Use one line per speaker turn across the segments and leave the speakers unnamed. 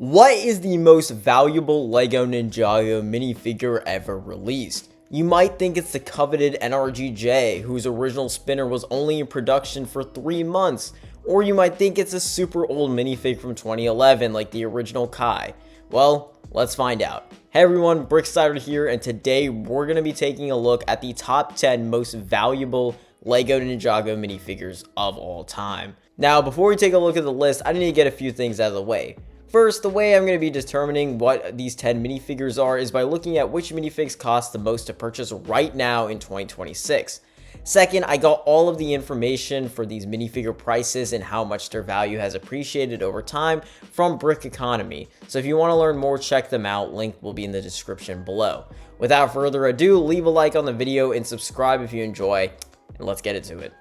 What is the most valuable LEGO Ninjago minifigure ever released? You might think it's the coveted NRG Zane, whose original spinner was only in production for 3 months. Or you might think it's a super old minifig from 2011 like the original Kai. Well, let's find out. Hey everyone, Bricksider here, and today we're going to be taking a look at the top 10 most valuable LEGO Ninjago minifigures of all time. Now, before we take a look at the list, I need to get a few things out of the way. First, the way I'm going to be determining what these 10 minifigures are is by looking at which minifigs cost the most to purchase right now in 2026. Second, I got all of the information for these minifigure prices and how much their value has appreciated over time from Brick Economy. So if you want to learn more, check them out. Link will be in the description below. Without further ado, leave a like on the video and subscribe if you enjoy, and let's get into it.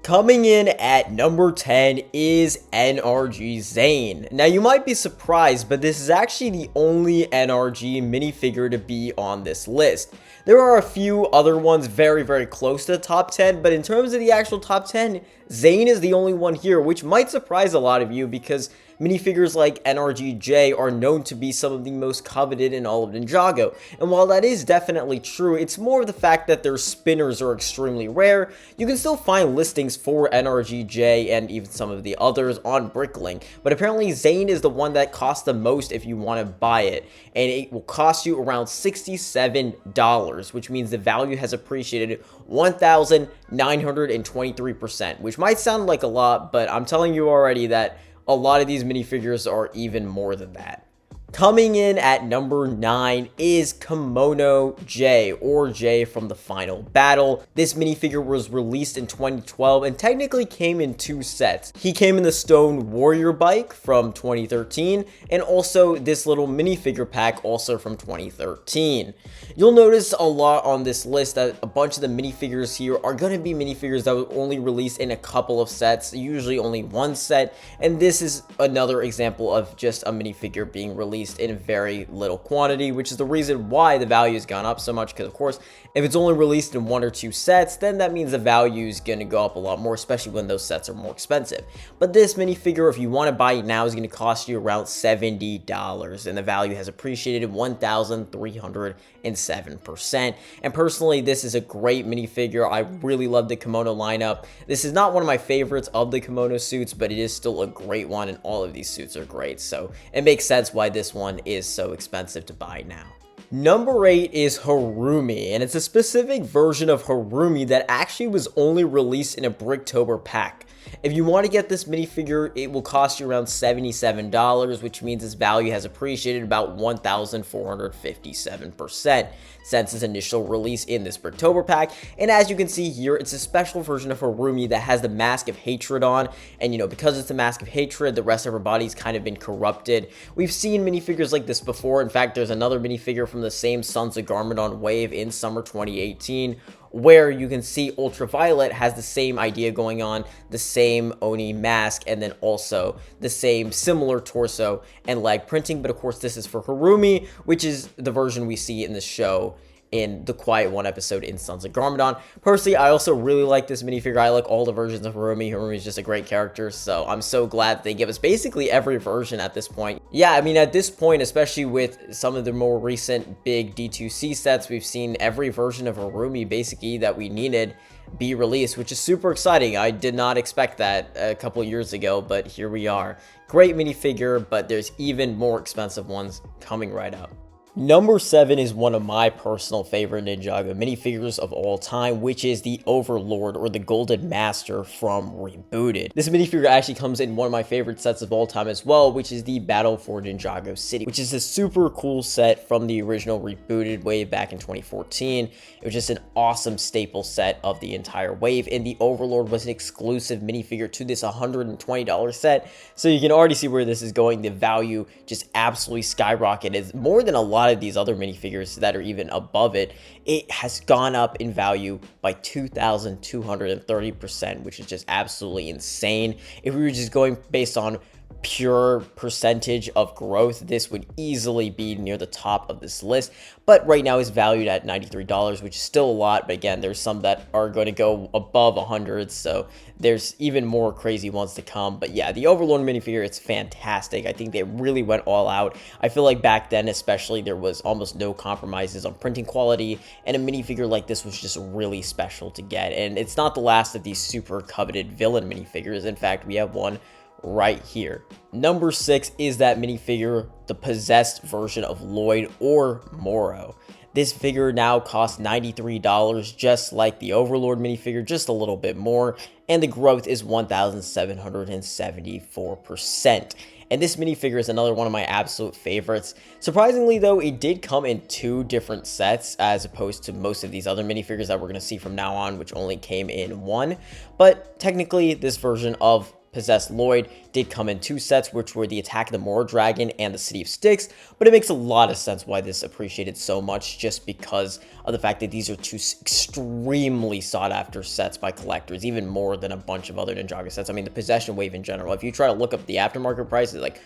Coming in at number 10 is NRG Zane. Now you might be surprised, but this is actually the only NRG minifigure to be on this list. There are a few other ones very close to the top 10, but in terms of the actual top 10, Zane is the only one here, which might surprise a lot of you because minifigures like NRG Zane are known to be some of the most coveted in all of Ninjago. And while that is definitely true, it's more of the fact that their spinners are extremely rare. You can still find listings for NRG Zane and even some of the others on Bricklink, but apparently Zane is the one that costs the most if you want to buy it, and it will cost you around $67, which means the value has appreciated 1,923%, which might sound like a lot, but I'm telling you already that a lot of these minifigures are even more than that. Coming in at number 9 is Kimono Jay, or Jay from the Final Battle. This minifigure was released in 2012 and technically came in 2 sets. He came in the Stone Warrior bike from 2013 and also this little minifigure pack also from 2013. You'll notice a lot on this list that a bunch of the minifigures here are going to be minifigures that were only released in a couple of sets, usually only 1 set, and this is another example of just a minifigure being released in very little quantity, which is the reason why the value has gone up so much, because of course if it's only released in 1 or 2 sets, then that means the value is going to go up a lot more, especially when those sets are more expensive. But this minifigure, if you want to buy it now, is going to cost you around $70, and the value has appreciated 1,307%. And personally, this is a great minifigure. I really love the kimono lineup. This is not one of my favorites of the kimono suits, but it is still a great one, and all of these suits are great, so it makes sense why this one is so expensive to buy now. Number 8 is Harumi, and it's a specific version of Harumi that actually was only released in a Bricktober pack. If you want to get this minifigure, it will cost you around $77, which means its value has appreciated about 1,457% since its initial release in this Bricktober pack. And as you can see here, it's a special version of Harumi that has the Mask of Hatred on, and because it's the Mask of Hatred, the rest of her body's kind of been corrupted. We've seen minifigures like this before. In fact, there's another minifigure from the same Sons of Garmadon wave in summer 2018, where you can see Ultraviolet has the same idea going on, the same Oni mask, and then also the same similar torso and leg printing. But of course, this is for Harumi, which is the version we see in the show in the Quiet One episode in Sons of Garmadon. Personally, I also really like this minifigure. I like all the versions of Harumi. Harumi is just a great character, so I'm so glad they give us basically every version at this point. Yeah, I mean, at this point, especially with some of the more recent big D2C sets, we've seen every version of Harumi basically that we needed be released, which is super exciting. I did not expect that a couple years ago, but here we are. Great minifigure, but there's even more expensive ones coming right up. Number 7 is one of my personal favorite Ninjago minifigures of all time, which is the Overlord, or the Golden Master from Rebooted. This minifigure actually comes in one of my favorite sets of all time as well, which is the Battle for Ninjago City, which is a super cool set from the original Rebooted wave back in 2014. It was just an awesome staple set of the entire wave, and the Overlord was an exclusive minifigure to this $120 set, so you can already see where this is going. The value just absolutely skyrocketed. It's more than a lot of these other minifigures that are even above it. It has gone up in value by 2,230%, which is just absolutely insane. If we were just going based on pure percentage of growth, this would easily be near the top of this list, but right now is valued at $93, which is still a lot. But again, there's some that are going to go above 100, so there's even more crazy ones to come. But yeah, the Overlord minifigure, it's fantastic. I think they really went all out. I feel like back then especially, there was almost no compromises on printing quality, and a minifigure like this was just really special to get. And it's not the last of these super coveted villain minifigures. In fact, we have one right here. Number 6 is that minifigure, the possessed version of Lloyd or Moro. This figure now costs $93, just like the Overlord minifigure, just a little bit more, and the growth is 1,774%. And this minifigure is another one of my absolute favorites. Surprisingly though, it did come in 2 different sets, as opposed to most of these other minifigures that we're going to see from now on, which only came in 1. But technically, this version of possessed Lloyd did come in 2 sets, which were the Attack of the Moro Dragon and the City of Styx. But it makes a lot of sense why this appreciated so much, just because of the fact that these are 2 extremely sought after sets by collectors, even more than a bunch of other Ninjago sets. I mean, the possession wave in general, if you try to look up the aftermarket prices, like,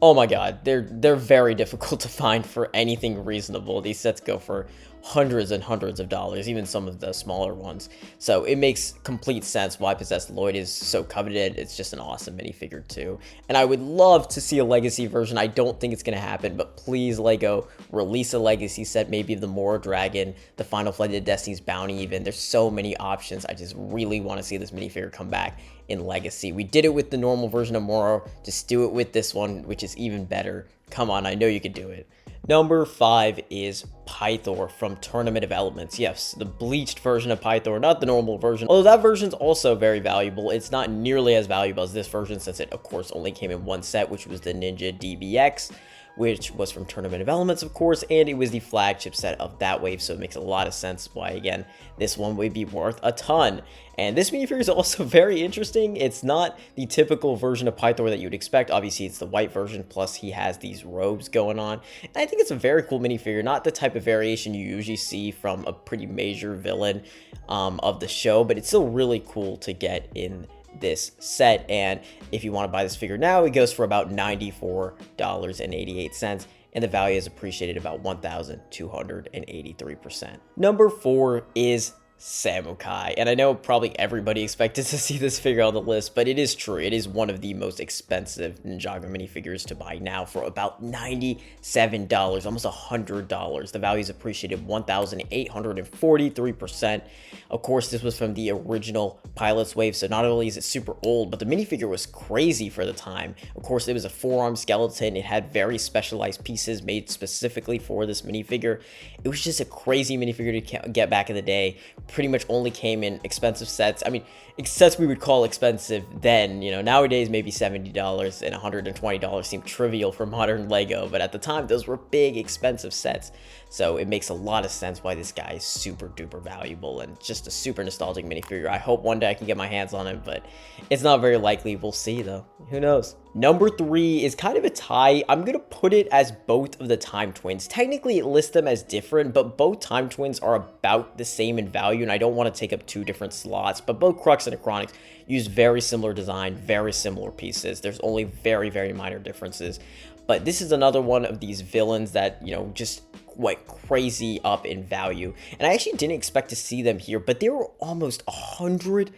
oh my god, they're very difficult to find for anything reasonable. These sets go for hundreds and hundreds of dollars, even some of the smaller ones. So it makes complete sense why Possessed Lloyd is so coveted. It's just an awesome minifigure too. And I would love to see a legacy version. I don't think it's going to happen, but please, LEGO, release a legacy set, maybe of the Moro Dragon, the Final Flight of Destiny's Bounty even. There's so many options. I just really want to see this minifigure come back in legacy. We did it with the normal version of Moro. Just do it with this one, which is even better. Come on, I know you could do it. Number 5 is Pythor from Tournament of Elements. Yes, the bleached version of Pythor, not the normal version. Although that version's also very valuable, it's not nearly as valuable as this version, since it, of course, only came in 1 set, which was the Ninja DBX, which was from Tournament of Elements, of course, and it was the flagship set of that wave, so it makes a lot of sense why, again, this one would be worth a ton. And this minifigure is also very interesting. It's not the typical version of Pythor that you'd expect. Obviously, it's the white version, plus he has these robes going on. And I think it's a very cool minifigure, not the type of variation you usually see from a pretty major villain of the show, but it's still really cool to get in this set. And if you want to buy this figure now, it goes for about $94.88, and the value is appreciated about 1,283%. Number 4 is Samukai, and I know probably everybody expected to see this figure on the list, but it is true. It is one of the most expensive Ninjago minifigures to buy now, for about $97, almost $100. The value is appreciated 1,843%. Of course, this was from the original Pilots wave, so not only is it super old, but the minifigure was crazy for the time. Of course, it was a 4-arm skeleton. It had very specialized pieces made specifically for this minifigure. It was just a crazy minifigure to get back in the day. Pretty much only came in expensive sets. I mean, sets we would call expensive then. You know, nowadays maybe $70 and $120 seem trivial for modern LEGO, but at the time those were big expensive sets. So it makes a lot of sense why this guy is super duper valuable and just a super nostalgic minifigure. I hope one day I can get my hands on him, but it's not very likely. We'll see though. Who knows? Number 3 is kind of a tie. I'm going to put it as both of the Time Twins. Technically, it lists them as different, but both Time Twins are about the same in value, and I don't want to take up 2 different slots, but both Krux and Acronix use very similar design, very similar pieces. There's only very, very minor differences. But this is another one of these villains that, you know, just went crazy up in value. And I actually didn't expect to see them here, but they were almost $100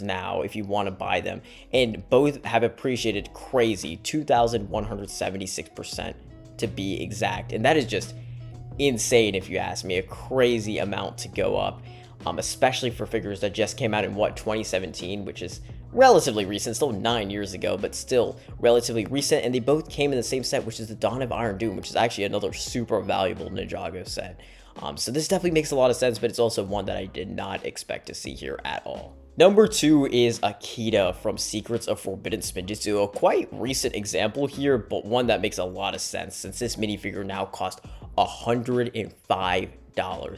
now if you want to buy them, and both have appreciated crazy 2,176% to be exact, and that is just insane if you ask me. A crazy amount to go up, especially for figures that just came out in 2017, which is relatively recent, still 9 years ago, but still relatively recent. And they both came in the same set, which is the Dawn of Iron Doom, which is actually another super valuable Ninjago set. So this definitely makes a lot of sense, but it's also one that I did not expect to see here at all. Number 2 is Akita from Secrets of Forbidden Spinjitzu, a quite recent example here, but one that makes a lot of sense since this minifigure now cost $105.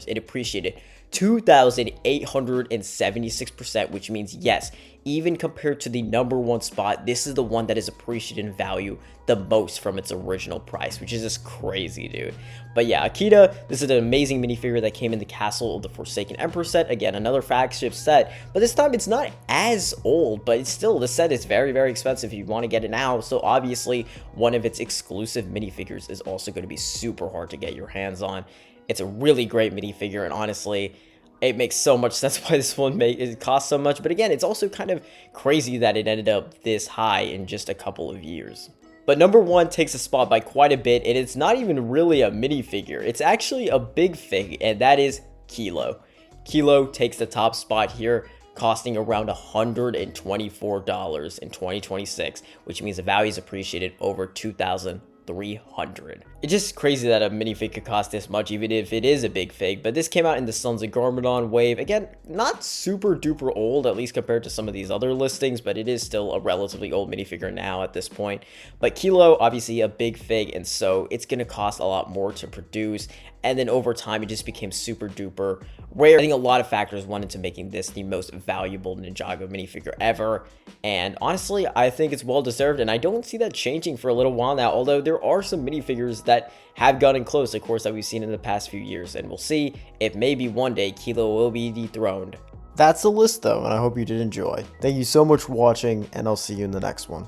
It appreciated 2,876%, which means yes, even compared to the number 1 spot, this is the one that is appreciated in value the most from its original price, which is just crazy, dude. But yeah, Akita, this is an amazing minifigure that came in the Castle of the Forsaken Emperor set. Again, another flagship set, but this time it's not as old, but it's still, the set is very, very expensive if you want to get it now. So obviously, one of its exclusive minifigures is also going to be super hard to get your hands on. It's a really great minifigure, and honestly, it makes so much sense why this one it costs so much. But again, it's also kind of crazy that it ended up this high in just a couple of years. But number 1 takes a spot by quite a bit, and it's not even really a minifigure. It's actually a big fig, and that is Killow. Killow takes the top spot here, costing around $124 in 2026, which means the value is appreciated over 2,300. It's just crazy that a minifig could cost this much, even if it is a big fig. But this came out in the Sons of Garmadon wave. Again, not super duper old, at least compared to some of these other listings, but it is still a relatively old minifigure now at this point. But Killow, obviously a big fig, and so it's going to cost a lot more to produce. And then over time, it just became super duper rare. I think a lot of factors went into making this the most valuable Ninjago minifigure ever. And honestly, I think it's well deserved, and I don't see that changing for a little while now. Although there are some minifigures that have gotten close, of course, that we've seen in the past few years. And we'll see if maybe one day Killow will be dethroned. That's the list though, and I hope you did enjoy. Thank you so much for watching, and I'll see you in the next one.